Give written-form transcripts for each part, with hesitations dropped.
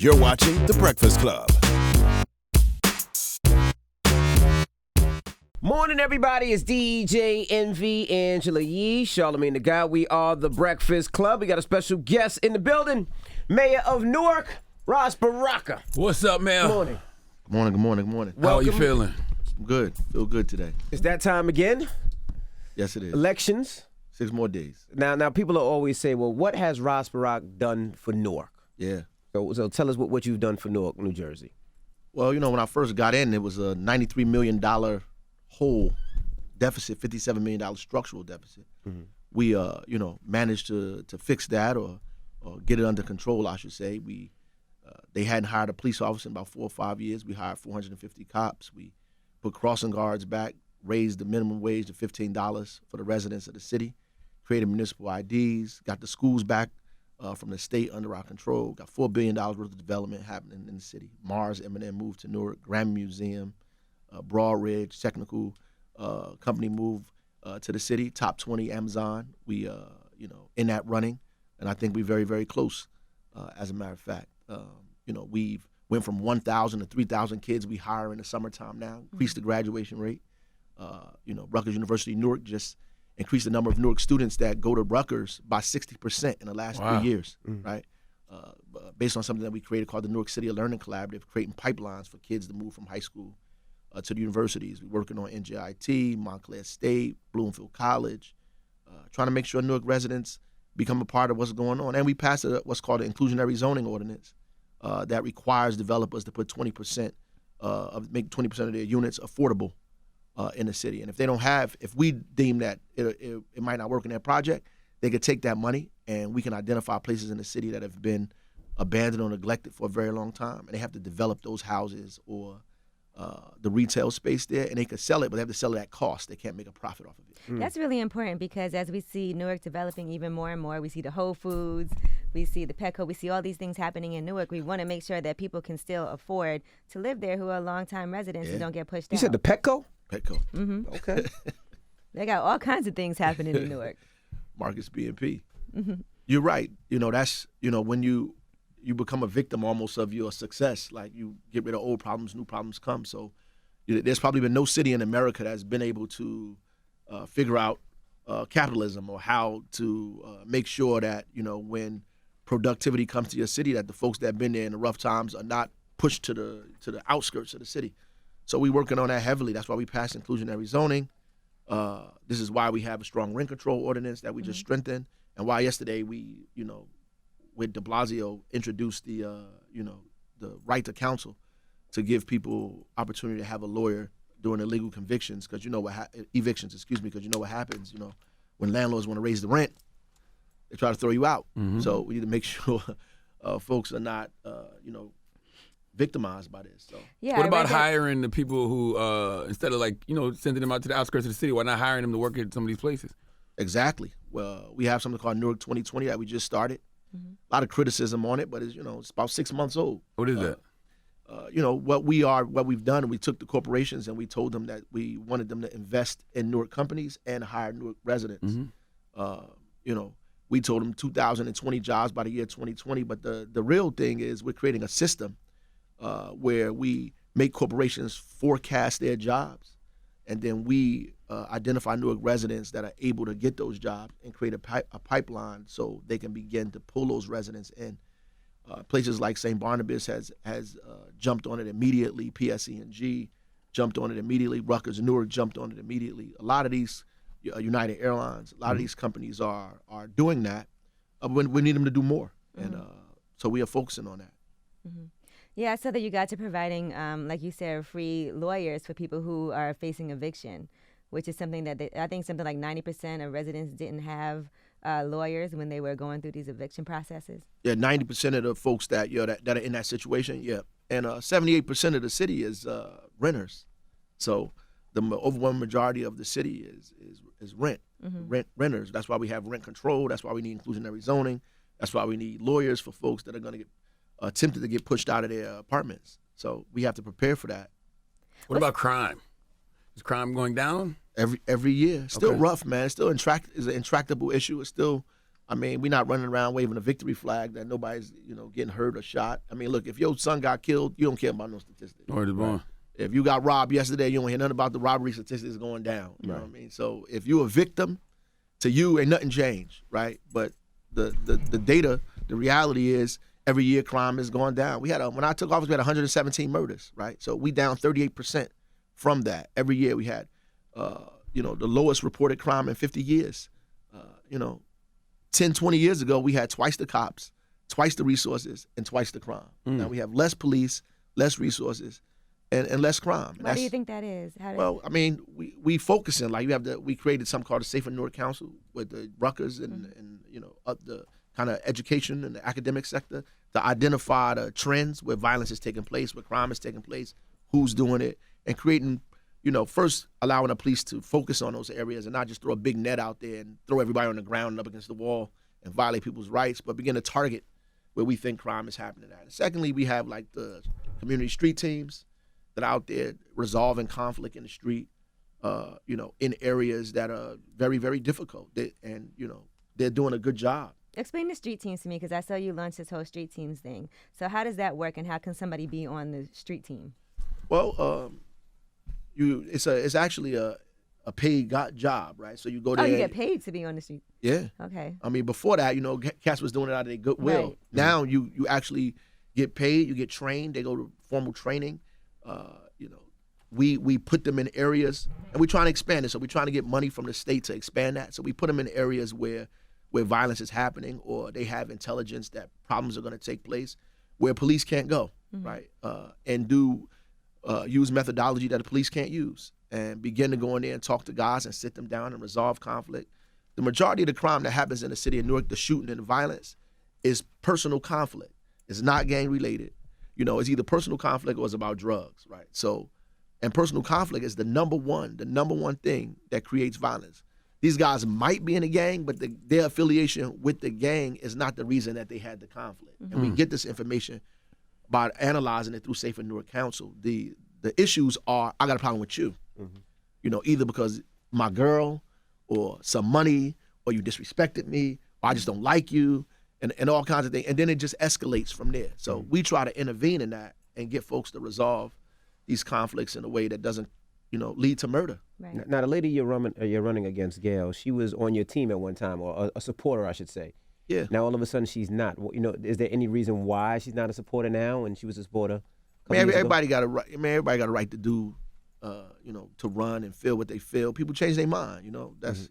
You're watching The Breakfast Club. Morning, everybody. It's DJ Envy, Angela Yee, Charlamagne the Guy. We are The Breakfast Club. We got a special guest in the building, Mayor of Newark, Ras Baraka. What's up, man? Morning. Good morning. How are you feeling? I'm good. Feel good today. It's that time again. Yes, it is. Elections. 6 more days. Now, people will always say, well, what has Ras Baraka done for Newark? Yeah. So tell us what you've done for Newark, New Jersey. Well, when I first got in, it was a $93 million whole deficit, $57 million structural deficit. Mm-hmm. We, managed to fix that or get it under control, I should say. They hadn't hired a police officer in about 4 or 5 years. We hired 450 cops. We put crossing guards back, raised the minimum wage to $15 for the residents of the city, created municipal IDs, got the schools back from the state under our control, got $4 billion worth of development happening in the city. Mars M&M moved to Newark, Grammy Museum, Broadridge Technical Company moved to the city, top 20 Amazon. We, in that running, and I think we're very, very close, as a matter of fact. We've went from 1,000 to 3,000 kids we hire in the summertime now, increased the graduation rate. Rutgers University Newark just increased the number of Newark students that go to Rutgers by 60% in the last 3 years, right? Based on something that we created called the Newark City Learning Collaborative, creating pipelines for kids to move from high school to the universities. We're working on NJIT, Montclair State, Bloomfield College, trying to make sure Newark residents become a part of what's going on. And we passed what's called an inclusionary zoning ordinance that requires developers to put 20% make 20% of their units affordable in the city. And if we deem that it might not work in their project, they could take that money and we can identify places in the city that have been abandoned or neglected for a very long time. And they have to develop those houses or the retail space there, and they could sell it, but they have to sell it at cost. They can't make a profit off of it. That's really important because as we see Newark developing even more and more, we see the Whole Foods, we see the Petco, we see all these things happening in Newark. We want to make sure that people can still afford to live there who are longtime residents who don't get pushed out. You said the Petco? Petco. Mm-hmm. Okay. They got all kinds of things happening in Newark. Marcus B&P. Mm-hmm. You're right. That's, when you become a victim almost of your success. Like you get rid of old problems, new problems come. So there's probably been no city in America that's been able to figure out capitalism or how to make sure that, when productivity comes to your city, that the folks that have been there in the rough times are not pushed to the outskirts of the city. So we're working on that heavily. That's why we passed inclusionary zoning. This is why we have a strong rent control ordinance that we just strengthened, and why yesterday we, with de Blasio, introduced the right to counsel to give people opportunity to have a lawyer during illegal convictions, because evictions, because what happens, when landlords want to raise the rent, they try to throw you out. Mm-hmm. So we need to make sure folks are not, victimized by this. So. Yeah, what about hiring the people who, instead of sending them out to the outskirts of the city, why not hiring them to work at some of these places? Exactly. Well, we have something called Newark 2020 that we just started. Mm-hmm. A lot of criticism on it, but it's about 6 months old. What is that? What we've done, we took the corporations and we told them that we wanted them to invest in Newark companies and hire Newark residents. Mm-hmm. We told them 2,020 jobs by the year 2020, but the real thing is we're creating a system where we make corporations forecast their jobs, and then we identify Newark residents that are able to get those jobs and create a pipeline so they can begin to pull those residents in. Places like St. Barnabas has jumped on it immediately. PSE&G jumped on it immediately. Rutgers and Newark jumped on it immediately. A lot of these, United Airlines, a lot of these companies are doing that. We need them to do more, and so we are focusing on that. Mm-hmm. Yeah, I saw that you got to providing, like you said, free lawyers for people who are facing eviction, which is something that I think something like 90% of residents didn't have lawyers when they were going through these eviction processes. Yeah, 90% of the folks that are in that situation, yeah. And 78% of the city is renters. So the overwhelming majority of the city is renters. That's why we have rent control. That's why we need inclusionary zoning. That's why we need lawyers for folks that are going to get attempted to get pushed out of their apartments. So we have to prepare for that. What about crime? Is crime going down? Every year. Still rough, man. It's still an intractable issue. It's still I mean, we're not running around waving a victory flag that nobody's, getting hurt or shot. I mean, look, if your son got killed, you don't care about no statistics. Or the born. If you got robbed yesterday, you don't hear nothing about the robbery statistics going down. You know what I mean? So if you're a victim, to you, ain't nothing changed, right? But the data, the reality is every year crime is going down. We had when I took office, we had 117 murders, right? So we down 38% from that. Every year we had, the lowest reported crime in 50 years. 10, 20 years ago, we had twice the cops, twice the resources, and twice the crime. Now we have less police, less resources, and less crime. Why do you think that is? Well, I mean, we focusing, like we created something called the Safer Newark Council with the Rutgers and the kind of education and the academic sector to identify the trends where violence is taking place, where crime is taking place, who's doing it, and creating, first allowing the police to focus on those areas and not just throw a big net out there and throw everybody on the ground and up against the wall and violate people's rights, but begin to target where we think crime is happening at. And secondly, we have like the community street teams that are out there resolving conflict in the street, in areas that are very, very difficult. They're doing a good job. Explain the street teams to me, because I saw you launch this whole street teams thing. So how does that work, and how can somebody be on the street team? Well, it's actually a paid job, right? So you go there. Oh, you get paid to be on the street. Yeah. Okay. I mean, before that, cats was doing it out of their goodwill. Right. Now you actually get paid. You get trained. They go to formal training. We put them in areas, and we're trying to expand it. So we're trying to get money from the state to expand that. So we put them in areas where violence is happening, or they have intelligence that problems are going to take place, where police can't go, right? And use methodology that the police can't use, and begin to go in there and talk to guys and sit them down and resolve conflict. The majority of the crime that happens in the city of Newark, the shooting and the violence, is personal conflict. It's not gang related. It's either personal conflict or it's about drugs, right? So, and personal conflict is the number one thing that creates violence. These guys might be in a gang, but their affiliation with the gang is not the reason that they had the conflict. And we get this information by analyzing it through Safer Newark Council. The issues are, I got a problem with you. Either because my girl, or some money, or you disrespected me, or I just don't like you, and all kinds of things. And then it just escalates from there. So we try to intervene in that and get folks to resolve these conflicts in a way that doesn't, lead to murder. Right. Now, the lady you're running against, Gail, she was on your team at one time, or a supporter, I should say. Yeah. Now, all of a sudden, she's not. Is there any reason why she's not a supporter now, and she was a supporter? Everybody got a right. Everybody got a right to do, to run and feel what they feel. People change their mind. That's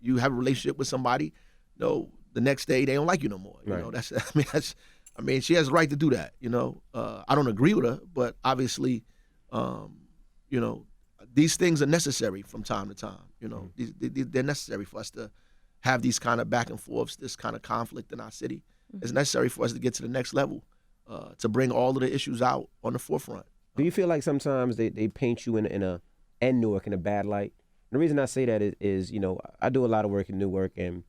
you have a relationship with somebody. The next day they don't like you no more. Right. She has the right to do that. I don't agree with her, but obviously, these things are necessary from time to time. They're necessary for us to have these kind of back and forths, this kind of conflict in our city. It's necessary for us to get to the next level, to bring all of the issues out on the forefront. Do you feel like sometimes they paint you and Newark in a bad light? And the reason I say that is I do a lot of work in Newark, and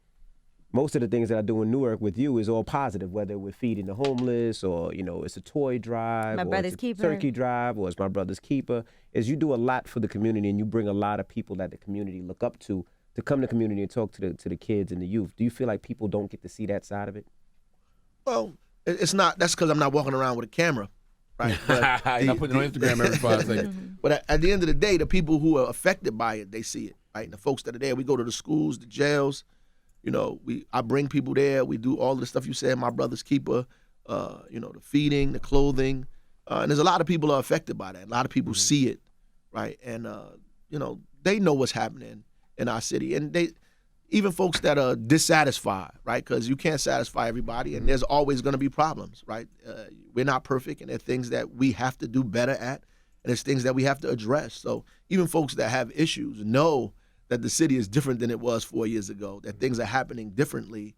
most of the things that I do in Newark with you is all positive, whether we're feeding the homeless, or it's a toy drive, My or Brother's it's a Keeper. turkey drive, or it's My Brother's Keeper. Is you do a lot for the community, and you bring a lot of people that the community look up to come to the community and talk to the kids and the youth. Do you feel like people don't get to see that side of it? Well, it's not. That's because I'm not walking around with a camera, right? But You're not putting it on Instagram every 5 seconds. But at the end of the day, the people who are affected by it, they see it, right? And the folks that are there, we go to the schools, the jails. I bring people there. We do all of the stuff you said, My Brother's Keeper, the feeding, the clothing. And there's a lot of people are affected by that. A lot of people see it, right? And, they know what's happening in our city. And even folks that are dissatisfied, right? Because you can't satisfy everybody, and there's always going to be problems, right? We're not perfect, and there are things that we have to do better at, and there's things that we have to address. So even folks that have issues know that the city is different than it was 4 years ago, that things are happening differently.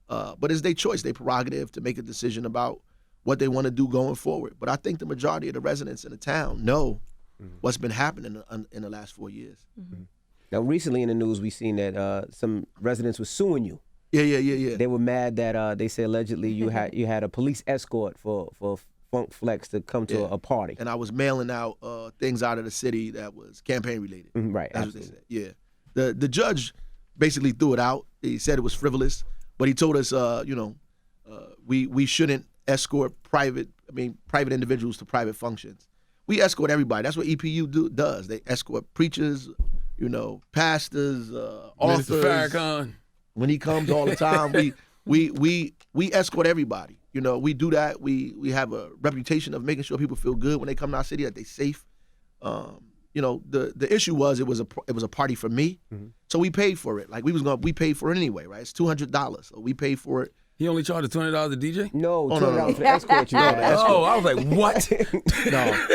But it's their choice, their prerogative to make a decision about what they want to do going forward. But I think the majority of the residents in the town know what's been happening in the last 4 years. Now, recently in the news, we seen that some residents were suing you. Yeah. They were mad that they say allegedly you had a police escort for Funk Flex to come to a party. And I was mailing out things out of the city that was campaign related. Right. That's what they said. Yeah. The judge basically threw it out. He said it was frivolous, but he told us, we shouldn't escort private individuals to private functions. We escort everybody. That's what EPU does. They escort preachers, pastors, authors. Mr. Farrakhan. When he comes all the time, we escort everybody. We do that. We have a reputation of making sure people feel good when they come to our city, that they're safe. The issue was it was a party for me, so we paid for it. Like we paid for it anyway, right? It's $200, so we paid for it. He only charged $200 a DJ? No, $200 for the escort. Oh, I was like, what? No.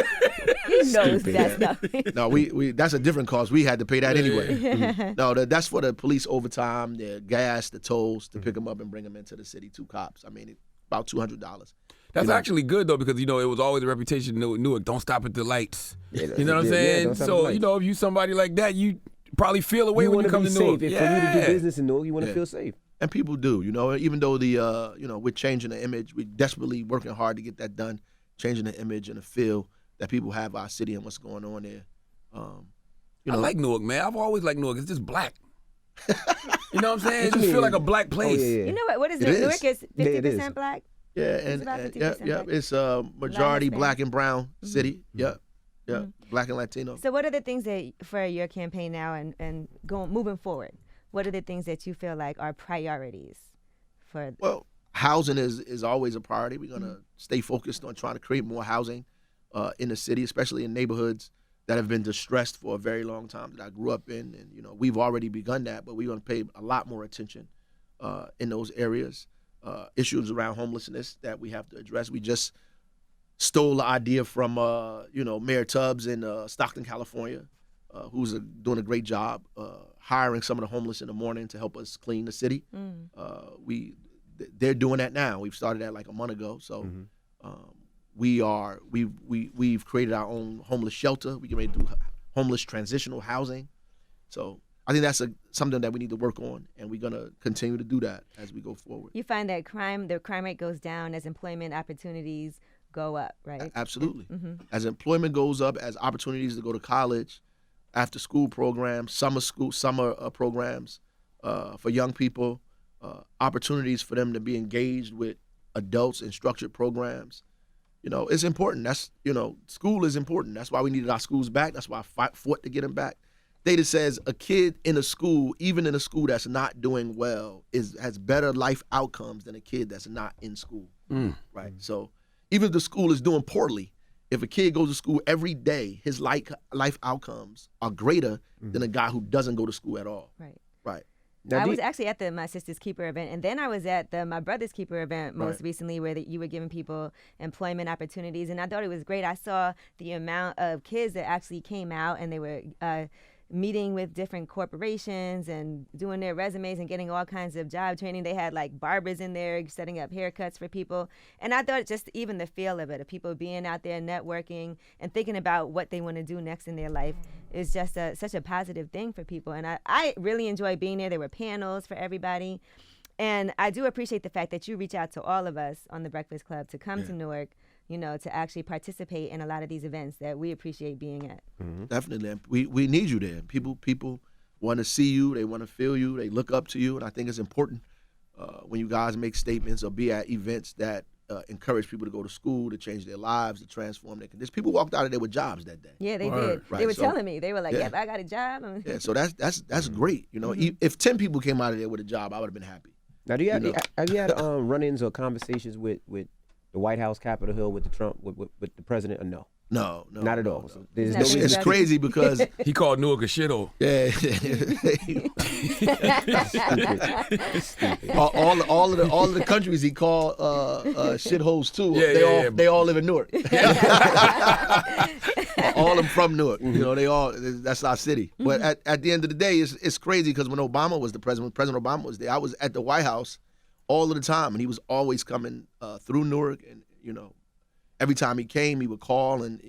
He knows that's nothing. No, we that's a different cost. We had to pay that anyway. No, that's for the police overtime, the gas, the tolls to pick them up and bring them into the city. 2 cops. I mean, about $200. That's actually good though, because it was always a reputation in Newark. Don't stop at the lights. Yeah, you know what I'm saying? So if you somebody like that, you probably feel away when you come to Newark. For you to do business in Newark, you want to feel safe. And people do, even though we're changing the image, we're desperately working hard to get that done, changing the image and the feel that people have our city and what's going on there. I like Newark, man. I've always liked Newark. It's just black. You know what I'm saying? It just feel like a black place. Oh, yeah. You know what is It Newark is 50% is. black? Yeah, It's about 50% black. It's a majority Hispanic. black and brown city. Yeah, black and Latino. So what are the things that for your campaign now and moving forward? What are the things that you feel like are priorities for? Well, housing is always a priority. We're gonna stay focused on trying to create more housing in the city, especially in neighborhoods that have been distressed for a very long time that I grew up in, and we've already begun that, but we're gonna pay a lot more attention in those areas. Issues around homelessness that we have to address. We just stole the idea from Mayor Tubbs in Stockton, California, who's doing a great job hiring some of the homeless in the morning to help us clean the city. They're doing that now. We've started that like a month ago. So we've created our own homeless shelter. We can ready to do homeless transitional housing. So I think that's something that we need to work on, and we're gonna continue to do that as we go forward. You find that the crime rate goes down as employment opportunities go up, right? Absolutely. As employment goes up, as opportunities to go to college, after school programs, summer programs for young people, opportunities for them to be engaged with adults in structured programs. It's important. That's school is important. That's why we needed our schools back. That's why I fought to get them back. Data says a kid in a school, even in a school that's not doing well, has better life outcomes than a kid that's not in school. Right. So even if the school is doing poorly, if a kid goes to school every day, his life outcomes are greater than a guy who doesn't go to school at all. Right. Now, I was actually at my Sister's Keeper event, and then I was at my Brother's Keeper event most recently, where you were giving people employment opportunities, and I thought it was great. I saw the amount of kids that actually came out, and they were meeting with different corporations and doing their resumes and getting all kinds of job training. They had like barbers in there setting up haircuts for people. And I thought just even the feel of it, of people being out there networking and thinking about what they want to do next in their life is just such a positive thing for people. And I really enjoyed being there. There were panels for everybody. And I do appreciate the fact that you reach out to all of us on the Breakfast Club to come to Newark, to actually participate in a lot of these events that we appreciate being at. Definitely. We need you there. People want to see you. They want to feel you. They look up to you. And I think it's important when you guys make statements or be at events that encourage people to go to school, to change their lives, to transform their conditions. People walked out of there with jobs that day. Yeah, they did. Right, they were telling me. They were like, yep, I got a job. Yeah, so that's great. If 10 people came out of there with a job, I would have been happy. Now, have you had run-ins or conversations with the White House, Capitol Hill, with the Trump, with the president, or no? No, not at all. No. So there's It's crazy because he called Newark a shithole. Yeah. all of the countries he called shitholes too. They all live in Newark. All of them from Newark. That's our city. But at the end of the day, it's crazy because when Obama was the president, when President Obama was there, I was at the White House all of the time, and he was always coming through Newark, and every time he came, he would call and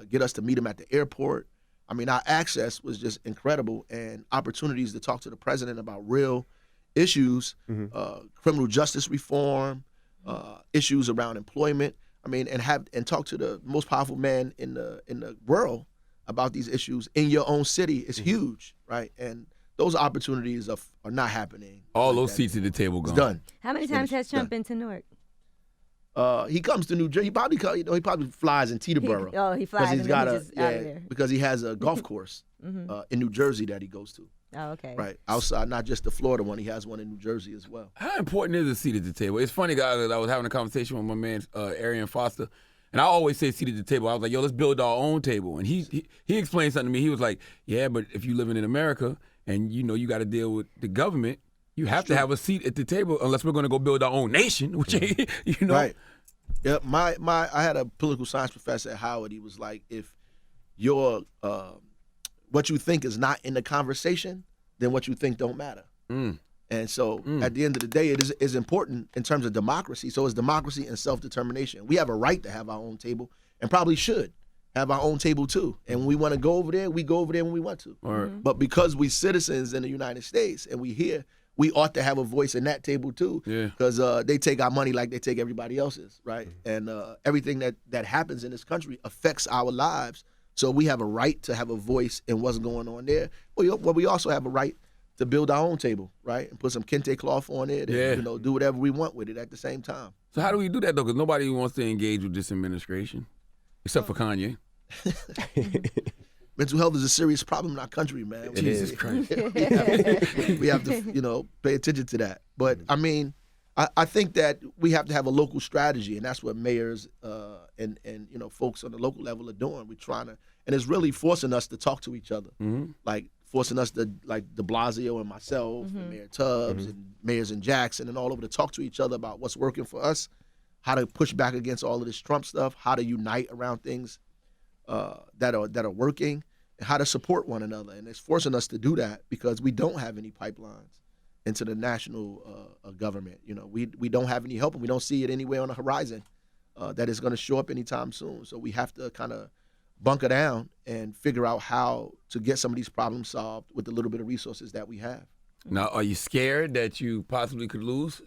get us to meet him at the airport. I mean, our access was just incredible, and opportunities to talk to the president about real issues, criminal justice reform, issues around employment. I mean, and talk to the most powerful man in the world about these issues in your own city is huge, right? And those opportunities are not happening. All like those that seats at the table It's gone. done. How many times has Trump been to Newark? He comes to New Jersey. He probably flies in Teterboro. He flies he's and got then he's just out of there. because he has a golf course in New Jersey that he goes to. Oh, okay. Right outside, not just the Florida one. He has one in New Jersey as well. How important is a seat at the table? It's funny, guys. I was having a conversation with my man Arian Foster, and I always say seat at the table. I was like, "Yo, let's build our own table." And he explained something to me. He was like, "Yeah, but if you're living in America and you got to deal with the government, you have to have a seat at the table unless we're going to go build our own nation." Which Right. Yeah. I had a political science professor at Howard. He was like, if your what you think is not in the conversation, then what you think don't matter. And so at the end of the day, it is important in terms of democracy. So it's democracy and self-determination. We have a right to have our own table and probably should have our own table too. And when we want to go over there, we go over there when we want to. But because we citizens in the United States and we here, we ought to have a voice in that table too. Because they take our money like they take everybody else's, right? And everything that happens in this country affects our lives. So we have a right to have a voice in what's going on there. Well, we also have a right to build our own table, right? And put some kente cloth on it and do whatever we want with it at the same time. So how do we do that, though? Because nobody wants to engage with this administration, except for Kanye. Mental health is a serious problem in our country, man. Jesus Christ. We have to, pay attention to that. But, I mean, I think that we have to have a local strategy, and that's what mayors and folks on the local level are doing. We're trying to, and it's really forcing us to talk to each other, like forcing us to, like de Blasio and myself and Mayor Tubbs and mayors in Jackson and all over to talk to each other about what's working for us, how to push back against all of this Trump stuff, how to unite around things that are working, and how to support one another. And it's forcing us to do that because we don't have any pipelines into the national government. We don't have any help, and we don't see it anywhere on the horizon that is going to show up anytime soon. So we have to kind of bunker down and figure out how to get some of these problems solved with the little bit of resources that we have. Now, are you scared that you possibly could lose?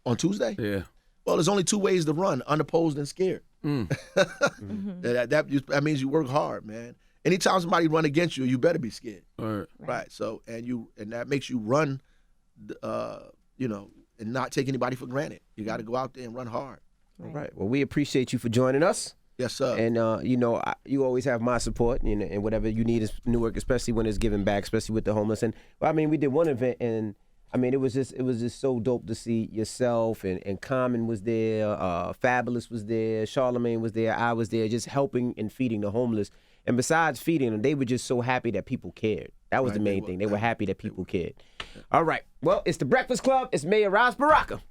On Tuesday? Yeah. Well, there's only two ways to run: unopposed and scared. That means you work hard, man. Anytime somebody run against you, you better be scared. Right. So and that makes you run, and not take anybody for granted. You got to go out there and run hard. All right. Well, we appreciate you for joining us. Yes, sir. And you always have my support, and whatever you need is Newark, especially when it's giving back, especially with the homeless. And we did one event, and it was just so dope to see yourself and Common was there, Fabulous was there, Charlemagne was there, I was there, just helping and feeding the homeless. And besides feeding them, they were just so happy that people cared. That was the main thing. They were happy that people cared. All right. Well, it's the Breakfast Club. It's Mayor Ras Baraka.